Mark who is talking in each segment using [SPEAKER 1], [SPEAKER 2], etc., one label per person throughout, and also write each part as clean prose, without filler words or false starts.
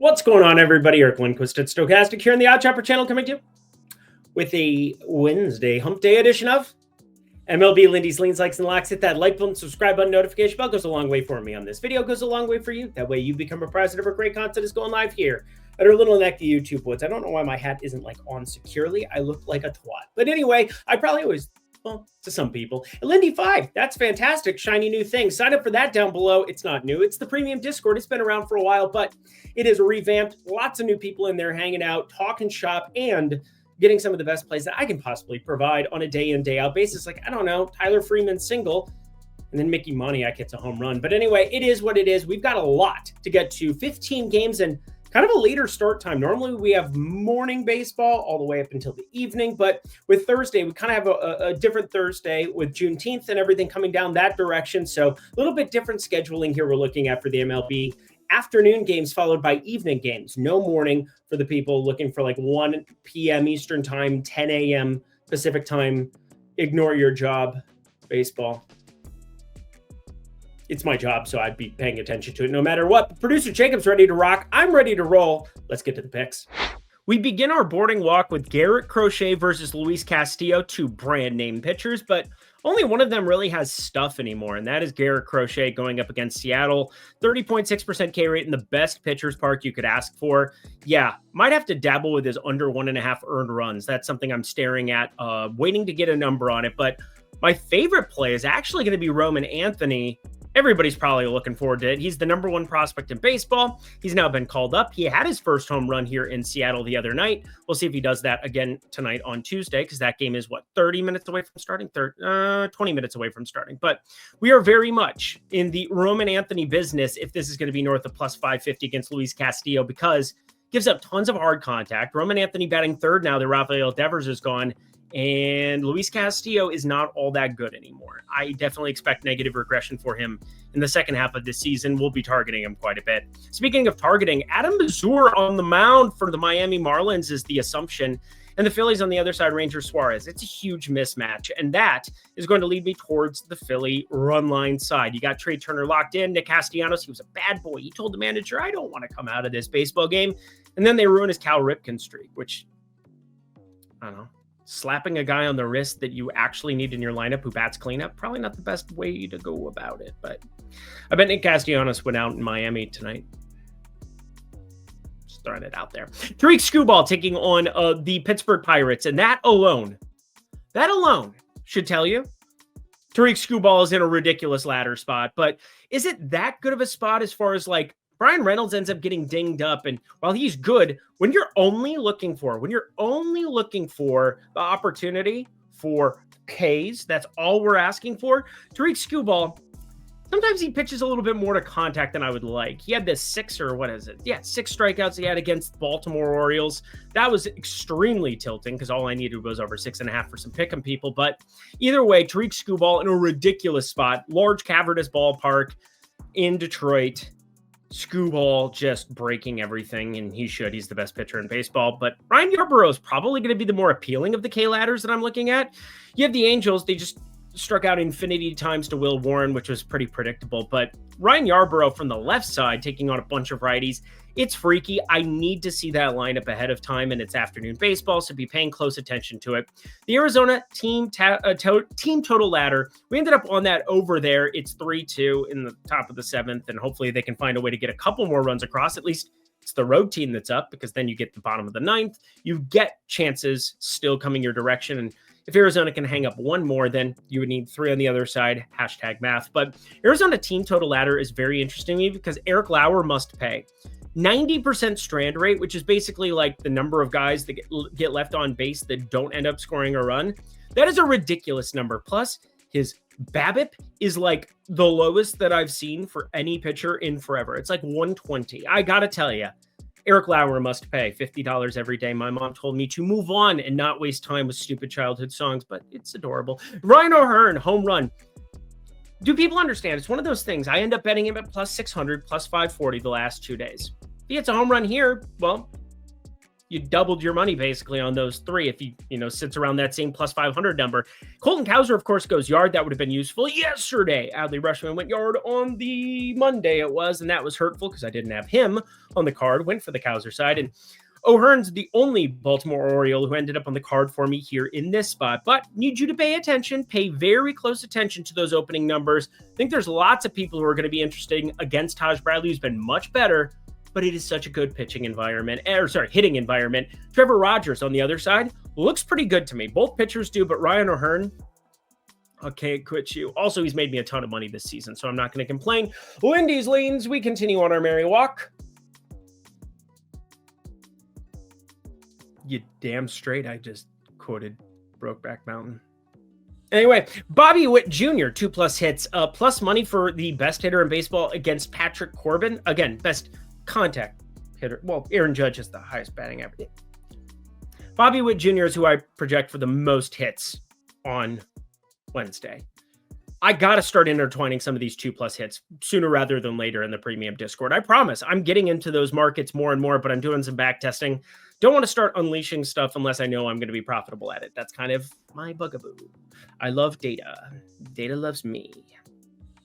[SPEAKER 1] What's going on, everybody? Eric Lindquist at Stochastic here on the Odd Chopper channel, coming to you with a Wednesday hump day edition of MLB Lindy's Leans, Likes, and Locks. Hit that like button, subscribe button, notification bell. Goes a long way for me on this video. Goes a long way for you. That way you become apprised of our great content is going live here at our little neck of YouTube woods. I don't know why my hat isn't like on securely. I look like a twat. But anyway, I probably always... well, to some people. Lindy 5, that's fantastic. Shiny new thing. Sign up for that down below. It's not new. It's the premium Discord. It's been around for a while, but it is revamped. Lots of new people in there hanging out, talking shop, and getting some of the best plays that I can possibly provide on a day in, day out basis. Like, I don't know, Tyler Freeman single, and then Mickey Moniak hits a home run. But anyway, it is what it is. We've got a lot to get to. 15 games and kind of a later start time. Normally we have morning baseball all the way up until the evening, but with Thursday, we kind of have a different Thursday with Juneteenth and everything coming down that direction. So a little bit different scheduling here we're looking at for the MLB. Afternoon games followed by evening games. No morning for the people looking for like 1 p.m. Eastern time, 10 a.m. Pacific time. Ignore your job, baseball. It's my job, so I'd be paying attention to it no matter what. Producer Jacob's ready to rock. I'm ready to roll. Let's get to the picks. We begin our boarding walk with Garrett Crochet versus Luis Castillo, two brand name pitchers, but only one of them really has stuff anymore, and that is Garrett Crochet going up against Seattle. 30.6% K rate in the best pitcher's park you could ask for. Yeah, might have to dabble with his under 1.5 earned runs. That's something I'm staring at, waiting to get a number on it, but my favorite play is actually going to be Roman Anthony. Everybody's probably looking forward to it. He's the number one prospect in baseball. He's now been called up. He had his first home run here in Seattle the other night. We'll see if he does that again tonight on Tuesday, because that game is, what, 30 minutes away from starting? 20 minutes away from starting. But we are very much in the Roman Anthony business if this is going to be north of plus 550 against Luis Castillo, because gives up tons of hard contact. Roman Anthony batting third now that Rafael Devers is gone. And Luis Castillo is not all that good anymore. I definitely expect negative regression for him in the second half of this season. We'll be targeting him quite a bit. Speaking of targeting, Adam Mazur on the mound for the Miami Marlins is the assumption. And the Phillies on the other side, Ranger Suarez. It's a huge mismatch. And that is going to lead me towards the Philly run line side. You got Trey Turner locked in. Nick Castellanos, he was a bad boy. He told the manager, I don't want to come out of this baseball game. And then they ruin his Cal Ripken streak, which, I don't know. Slapping a guy on the wrist that you actually need in your lineup who bats cleanup, probably not the best way to go about it. But I bet Nick Castellanos went out in Miami tonight. Just throwing it out there. Tariq Skubal taking on the Pittsburgh Pirates. And that alone should tell you Tariq Skubal is in a ridiculous ladder spot. But is it that good of a spot as far as like Brian Reynolds ends up getting dinged up, and while he's good, when you're only looking for the opportunity for Ks, that's all we're asking for. Tariq Skubal, sometimes he pitches a little bit more to contact than I would like. He had this 6 strikeouts he had against the Baltimore Orioles. That was extremely tilting because all I needed was over 6.5 for some pick'em people. But either way, Tariq Skubal in a ridiculous spot, large cavernous ballpark in Detroit. Skubal just breaking everything, and he should. He's the best pitcher in baseball. But Ryan Yarbrough is probably going to be the more appealing of the K ladders that I'm looking at. You have the Angels. They just struck out infinity times to Will Warren, which was pretty predictable. But Ryan Yarbrough from the left side taking on a bunch of righties. It's freaky. I need to see that lineup ahead of time, and it's afternoon baseball, so be paying close attention to it. The Arizona team total ladder, we ended up on that over there. It's 3-2 in the top of the 7th, and hopefully they can find a way to get a couple more runs across. At least it's the road team that's up, because then you get the bottom of the 9th. You get chances still coming your direction, and if Arizona can hang up one more, then you would need 3 on the other side, #math. But Arizona team total ladder is very interesting to me because Eric Lauer must pay. 90% strand rate, which is basically like the number of guys that get left on base that don't end up scoring a run. That is a ridiculous number. Plus, his BABIP is like the lowest that I've seen for any pitcher in forever. It's like 120. I got to tell you, Eric Lauer must pay $50 every day. My mom told me to move on and not waste time with stupid childhood songs, but it's adorable. Ryan O'Hearn, home run. Do people understand? It's one of those things. I end up betting him at plus 600, plus 540 the last 2 days. If he hits a home run here, well, You doubled your money basically on those three if you sits around that same plus 500 number. Colton Cowser, of course, goes yard. That would have been useful yesterday. Adley Rutschman went yard on the Monday it was, and that was hurtful because I didn't have him on the card. Went for the Cowser side. And O'Hearn's the only Baltimore Oriole who ended up on the card for me here in this spot. But need you to pay attention, pay very close attention to those opening numbers. I think there's lots of people who are going to be interested against Taj Bradley, who's been much better, but it is such a good hitting environment. Trevor Rogers on the other side looks pretty good to me. Both pitchers do, but Ryan O'Hearn, I can't quit you. Also, he's made me a ton of money this season, so I'm not going to complain. Lindy's leans, we continue on our merry walk. You damn straight, I just quoted Brokeback Mountain. Anyway, Bobby Witt Jr., 2+ hits, plus money for the best hitter in baseball against Patrick Corbin. Again, best contact hitter. Well, Aaron Judge is the highest batting average. Bobby Witt Jr. is who I project for the most hits on Wednesday. I got to start intertwining some of these 2+ hits sooner rather than later in the premium Discord. I promise I'm getting into those markets more and more, but I'm doing some back testing. Don't want to start unleashing stuff unless I know I'm going to be profitable at it. That's kind of my bugaboo. I love data. Data loves me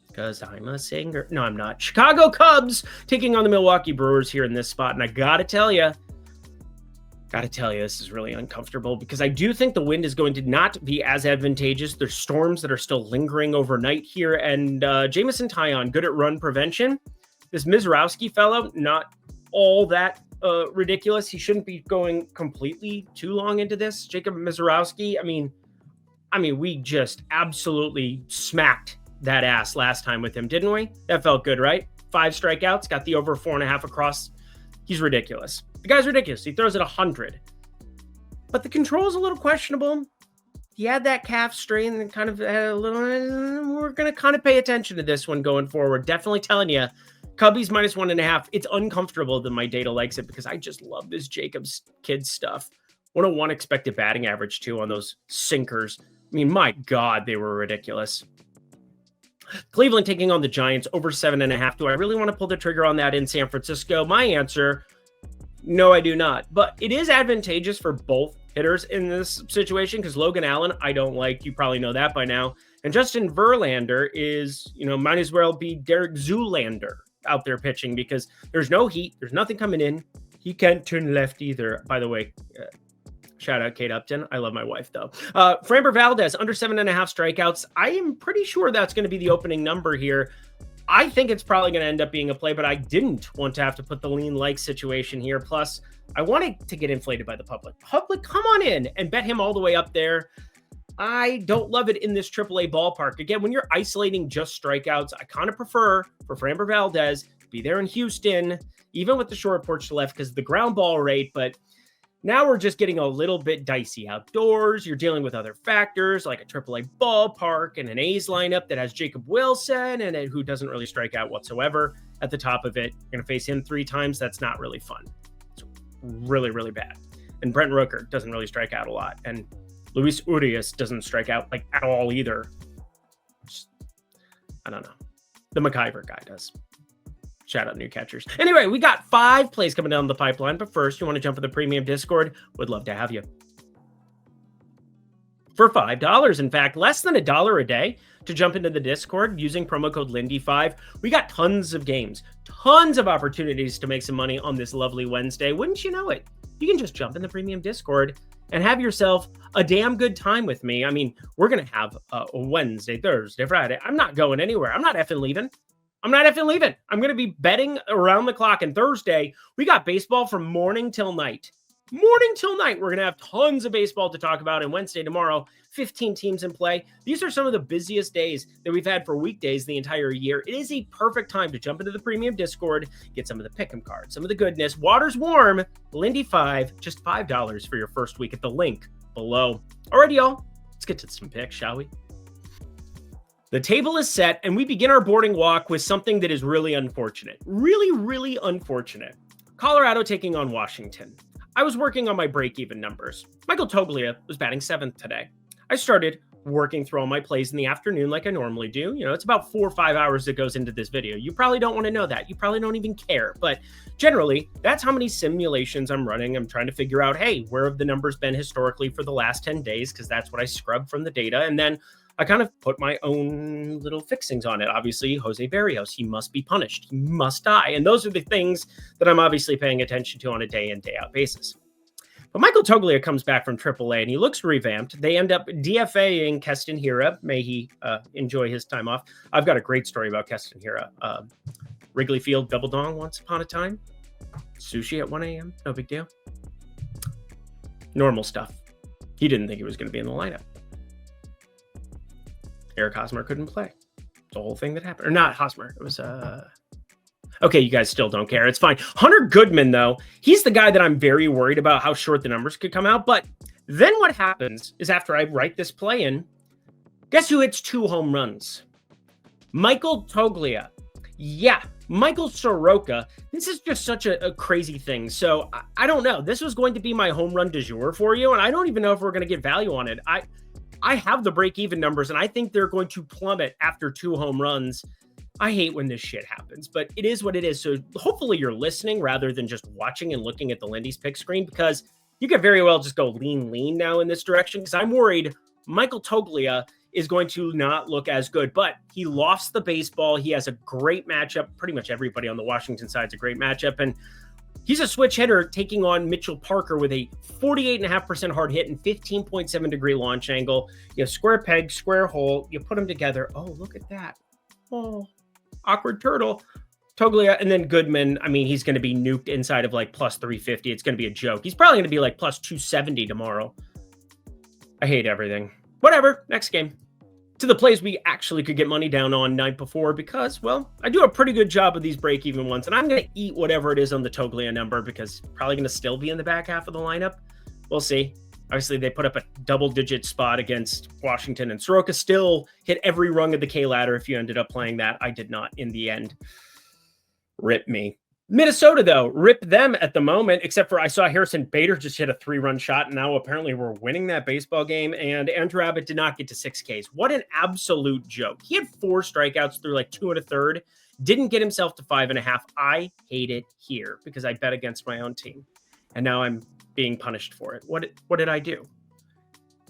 [SPEAKER 1] because I'm a singer. No, I'm not. Chicago Cubs taking on the Milwaukee Brewers here in this spot. And I got to tell you, this is really uncomfortable because I do think the wind is going to not be as advantageous. There's storms that are still lingering overnight here. And Jameson Taillon, good at run prevention. This Mizorowski fellow, not all that ridiculous. He shouldn't be going completely too long into this. Jacob Mizorowski, I mean, we just absolutely smacked that ass last time with him, didn't we? That felt good, right? 5 strikeouts, got the over 4.5 across. He's ridiculous. The guy's ridiculous. He throws at 100. But the control's a little questionable. He had that calf strain and kind of had a little... We're going to kind of pay attention to this one going forward. Definitely telling you, Cubbies -1.5. It's uncomfortable that my data likes it because I just love this Jacobs kid stuff. 101 expected batting average, too, on those sinkers. I mean, my God, they were ridiculous. Cleveland taking on the Giants over 7.5. Do I really want to pull the trigger on that in San Francisco? My answer, no, I do not. But it is advantageous for both hitters in this situation because Logan Allen, I don't like. You probably know that by now. And Justin Verlander is, might as well be Derek Zoolander out there pitching because there's no heat. There's nothing coming in. He can't turn left either. By the way, shout out Kate Upton. I love my wife, though. Framber Valdez, under 7.5 strikeouts. I am pretty sure that's going to be the opening number here. I think it's probably going to end up being a play, but I didn't want to have to put the lean-like situation here. Plus, I wanted to get inflated by the public. Public, come on in and bet him all the way up there. I don't love it in this AAA ballpark. Again, when you're isolating just strikeouts, I kind of prefer for Framber Valdez to be there in Houston, even with the short porch to left because of the ground ball rate. But now we're just getting a little bit dicey outdoors. You're dealing with other factors like a AAA ballpark and an A's lineup that has Jacob Wilson and who doesn't really strike out whatsoever at the top of it. You're going to face him 3 times. That's not really fun. It's really, really bad. And Brent Rooker doesn't really strike out a lot. And Luis Urias doesn't strike out at all either. I don't know. The McIver guy does. Shout out new catchers. Anyway, we got 5 plays coming down the pipeline. But first, you want to jump in the premium Discord? Would love to have you. For $5, in fact, less than $1 a day to jump into the Discord using promo code Lindy5. We got tons of games, tons of opportunities to make some money on this lovely Wednesday. Wouldn't you know it? You can just jump in the premium Discord and have yourself a damn good time with me. I mean, we're going to have a Wednesday, Thursday, Friday. I'm not going anywhere. I'm not effing leaving. I'm going to be betting around the clock. And Thursday, we got baseball from morning till night. We're going to have tons of baseball to talk about. And Wednesday, tomorrow, 15 teams in play. These are some of the busiest days that we've had for weekdays the entire year. It is a perfect time to jump into the premium Discord, get some of the pick'em cards, some of the goodness. Water's warm. Lindy 5, just $5 for your first week at the link below. Alrighty, y'all. Let's get to some picks, shall we? The table is set, and we begin our boarding walk with something that is really unfortunate. Really unfortunate. Colorado taking on Washington. I was working on my break-even numbers. Michael Toglia was batting 7th today. I started working through all my plays in the afternoon like I normally do. You know, it's about 4 or 5 hours that goes into this video. You probably don't want to know that. You probably don't even care. But generally, that's how many simulations I'm running. I'm trying to figure out, hey, where have the numbers been historically for the last 10 days? Because that's what I scrub from the data. And then I kind of put my own little fixings on it. Obviously, Jose Barrios, he must be punished. He must die. And those are the things that I'm obviously paying attention to on a day in, day out basis. But Michael Toglia comes back from AAA and he looks revamped. They end up DFAing Keston Hiura. May he enjoy his time off. I've got a great story about Keston Hiura. Wrigley Field double dong once upon a time. Sushi at 1 a.m. No big deal. Normal stuff. He didn't think he was going to be in the lineup. Eric Hosmer couldn't play. It's the whole thing that happened. Or not Hosmer. It was okay, you guys still don't care. It's fine. Hunter Goodman, though, he's the guy that I'm very worried about how short the numbers could come out. But then what happens is after I write this play in, guess who hits 2 home runs? Michael Toglia. Yeah, Michael Soroka. This is just such a crazy thing. So I don't know. This was going to be my home run du jour for you, and I don't even know if we're going to get value on it. I have the break-even numbers, and I think they're going to plummet after 2 home runs. I hate when this shit happens, but it is what it is. So hopefully you're listening rather than just watching and looking at the Lindy's pick screen, because you could very well just go lean now in this direction, because I'm worried Michael Toglia is going to not look as good, but he lofts the baseball. He has a great matchup. Pretty much everybody on the Washington side is a great matchup, and he's a switch hitter taking on Mitchell Parker with a 48.5% hard hit and 15.7 degree launch angle. You have square peg, square hole. You put them together. Oh, look at that. Oh, awkward turtle. Toglia, and then Goodman. I mean, he's going to be nuked inside of like plus 350. It's going to be a joke. He's probably going to be like plus 270 tomorrow. I hate everything. Whatever. Next game. To the plays we actually could get money down on night before, because, well, I do a pretty good job of these break-even ones, and I'm going to eat whatever it is on the Toglia number, because probably going to still be in the back half of the lineup. We'll see. Obviously, they put up a double-digit spot against Washington, and Soroka still hit every rung of the K ladder if you ended up playing that. I did not in the end. Rip me. Minnesota, though, rip them at the moment, except for I saw Harrison Bader just hit a 3-run shot, and now apparently we're winning that baseball game, and Andrew Abbott did not get to 6 Ks. What an absolute joke. He had 4 strikeouts through like 2 1/3, didn't get himself to 5.5. I hate it here because I bet against my own team, and now I'm being punished for it. What did I do?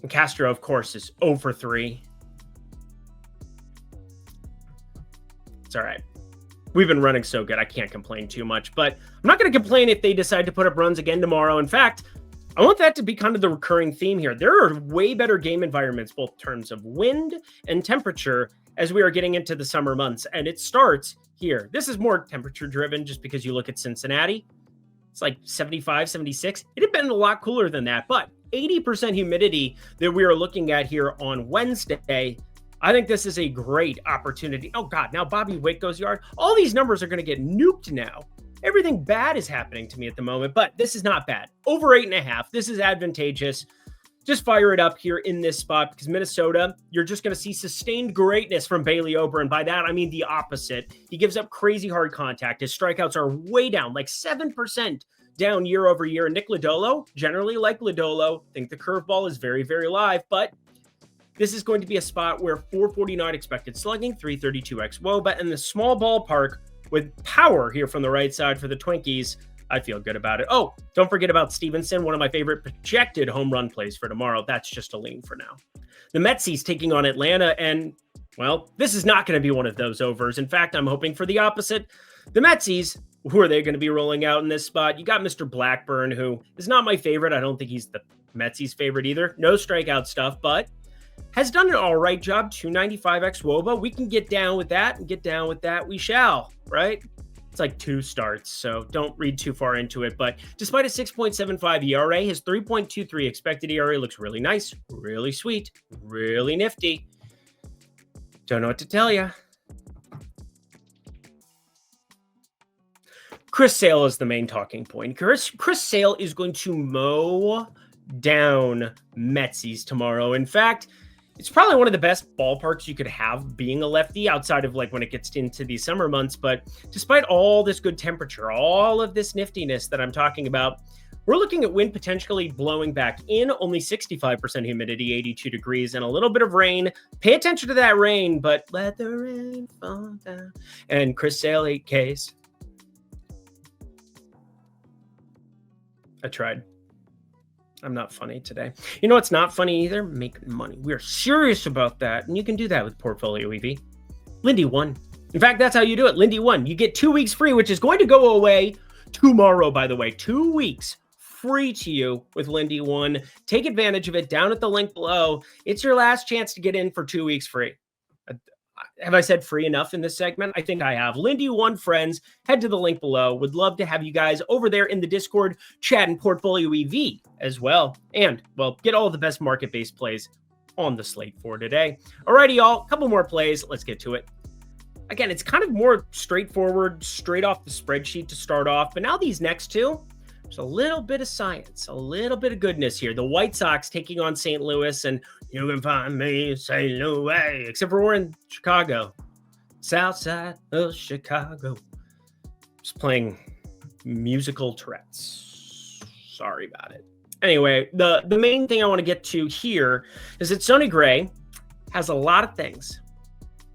[SPEAKER 1] And Castro, of course, is 0 for 3. It's all right. We've been running so good, I can't complain too much, but I'm not going to complain if they decide to put up runs again tomorrow. In fact, I want that to be kind of the recurring theme here. There are way better game environments, both in terms of wind and temperature, as we are getting into the summer months, and it starts here. This is more temperature driven just because you look at Cincinnati. It's like 75, 76. It had been a lot cooler than that, but 80% humidity that we are looking at here on Wednesday. I think this is a great opportunity. Oh, God, now Bobby Witt goes yard. All these numbers are going to get nuked now. Everything bad is happening to me at the moment, but this is not bad. Over 8.5. This is advantageous. Just fire it up here in this spot, because Minnesota, you're just going to see sustained greatness from Bailey Ober. And by that, I mean the opposite. He gives up crazy hard contact. His strikeouts are way down, like 7% down year over year. And Nick Lodolo, generally like Lodolo, think the curveball is very, very live, but this is going to be a spot where 449 expected slugging, 332x WOBA, and the small ballpark with power here from the right side for the Twinkies. I feel good about it. Oh, don't forget about Stevenson, one of my favorite projected home run plays for tomorrow. That's just a lean for now. The Metsies taking on Atlanta, and, well, this is not going to be one of those overs. In fact, I'm hoping for the opposite. The Metsies, who are they going to be rolling out in this spot? You got Mr. Blackburn, who is not my favorite. I don't think he's the Metsies' favorite either. No strikeout stuff, but has done an all right job, 295x WOBA. We can get down with that, and get down with that we shall, right? It's like 2 starts, so don't read too far into it. But despite a 6.75 ERA, his 3.23 expected ERA looks really nice, really sweet, really nifty. Don't know what to tell you. Chris Sale is the main talking point. Chris Sale is going to mow down Metsies tomorrow. In fact, it's probably one of the best ballparks you could have being a lefty outside of like when it gets into the summer months. But despite all this good temperature, all of this niftiness that I'm talking about, We're looking at wind potentially blowing back in, only 65% humidity, 82 degrees, and a little bit of rain. Pay attention to that rain, but let the rain fall down. And Chris Sale, 8Ks. I tried. I'm not funny today. You know what's not funny either? Making money. We're serious about that, and you can do that with Portfolio EV. Lindy 1. In fact, that's how you do it. Lindy 1. You get 2 weeks free, which is going to go away tomorrow, by the way. 2 weeks free to you with Lindy 1. Take advantage of it down at the link below. It's your last chance to get in for 2 weeks free. Have I said free enough in this segment? I think I have. Lindy 1 friends, head to the link below. Would love to have you guys over there in the Discord chat and Portfolio EV as well. And, well, get all the best market-based plays on the slate for today. Alrighty, y'all. A couple more plays. Let's get to it. Again, it's kind of more straightforward, straight off the spreadsheet to start off. But now these next two, there's a little bit of science, a little bit of goodness here. The White Sox taking on St. Louis, and you can find me in St. Louis, except for we're in Chicago, south side of Chicago. Just playing musical Tourette's. Sorry about it. Anyway, the main thing I want to get to here is that Sonny Gray has a lot of things.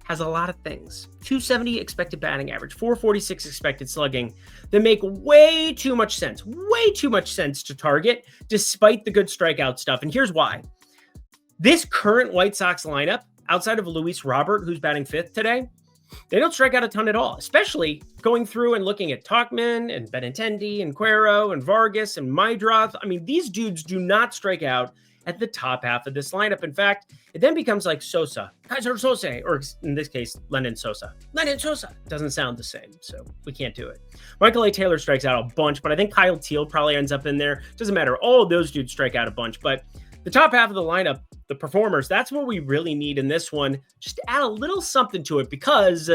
[SPEAKER 1] 270 expected batting average, 446 expected slugging that make way too much sense to target despite the good strikeout stuff. And here's why. This current White Sox lineup, outside of Luis Robert, who's batting 5th today, they don't strike out a ton at all, especially going through and looking at Tauchman and Benintendi and Cuero and Vargas and Maidroth. I mean, these dudes do not strike out at the top half of this lineup. In fact, it then becomes like Sosa, Kaiser Sosa, or in this case, Lennon Sosa. Lennon Sosa doesn't sound the same, so we can't do it. Michael A. Taylor strikes out a bunch, but I think Kyle Teal probably ends up in there. Doesn't matter. All of those dudes strike out a bunch, but the top half of the lineup, the performers, that's what we really need in this one. Just add a little something to it because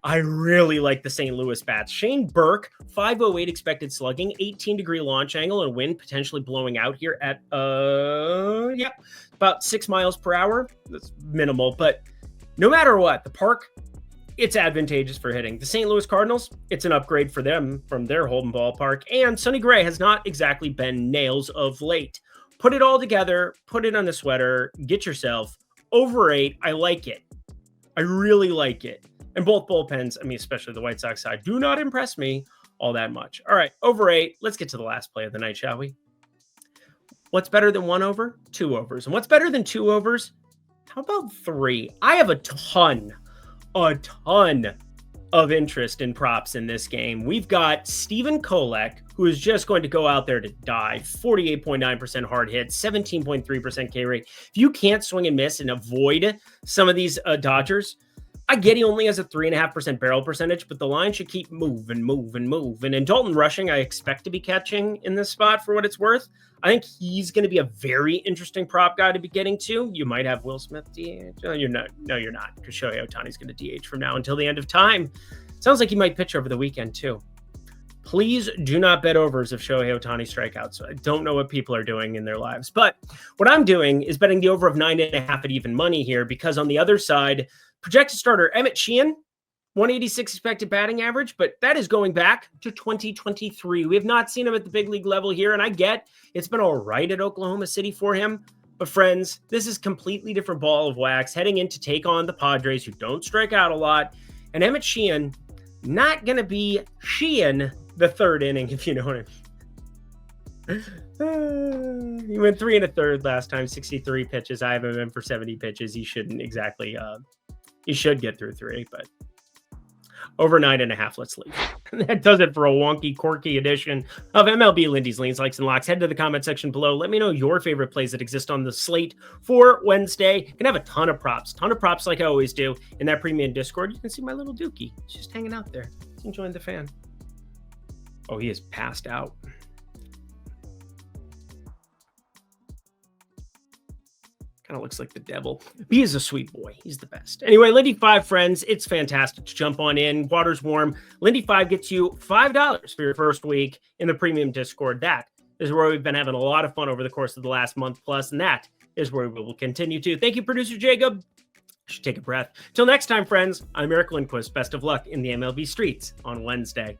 [SPEAKER 1] I really like the St. Louis bats. Shane Burke, 508 expected slugging, 18-degree launch angle, and wind potentially blowing out here at, about 6 miles per hour. That's minimal, but no matter what, the park, it's advantageous for hitting. The St. Louis Cardinals, it's an upgrade for them from their Holden ballpark, and Sonny Gray has not exactly been nails of late. Put it all together, put it on the sweater, get yourself over 8. I like it. I really like it. And both bullpens, I mean, especially the White Sox side, do not impress me all that much. All right, over 8. Let's get to the last play of the night, shall we? What's better than 1 over? 2 overs. And what's better than 2 overs? How about 3? I have a ton of interest in props in this game. We've got Steven Kolek, who is just going to go out there to die. 48.9% hard hit, 17.3% K rate. If you can't swing and miss and avoid some of these Dodgers, I get he only has a 3.5% barrel percentage, but the line should keep moving. And Dalton Rushing, I expect to be catching in this spot for what it's worth. I think he's going to be a very interesting prop guy to be getting to. You might have Will Smith DH. No, you're not. No, you're not, because Shohei Ohtani's going to DH from now until the end of time. Sounds like he might pitch over the weekend, too. Please do not bet overs of Shohei Ohtani strikeouts. I don't know what people are doing in their lives. But what I'm doing is betting the over of 9.5 at even money here, because on the other side, projected starter Emmett Sheehan, 186 expected batting average, but that is going back to 2023. We have not seen him at the big league level here, and I get it's been all right at Oklahoma City for him. But friends, this is completely different ball of wax heading in to take on the Padres, who don't strike out a lot. And Emmett Sheehan, not going to be Sheehan the third inning, if you know what I mean. He went 3 1/3 last time, 63 pitches. I have him in for 70 pitches. He shouldn't exactly, he should get through 3, but over 9.5, let's leave. That does it for a wonky, quirky edition of MLB Lindy's Leans, Likes, and Locks. Head to the comment section below. Let me know your favorite plays that exist on the slate for Wednesday. You can have a ton of props like I always do. In that premium Discord, you can see my little dookie. He's just hanging out there. He's enjoying the fan. Oh, he is passed out. Kind of looks like the devil. He is a sweet boy. He's the best. Anyway, Lindy 5, friends, it's fantastic to jump on in. Water's warm. Lindy 5 gets you $5 for your first week in the premium Discord. That is where we've been having a lot of fun over the course of the last month plus, and that is where we will continue to. Thank you, producer Jacob. I should take a breath. Till next time, friends, I'm Eric Lindquist. Best of luck in the MLB streets on Wednesday.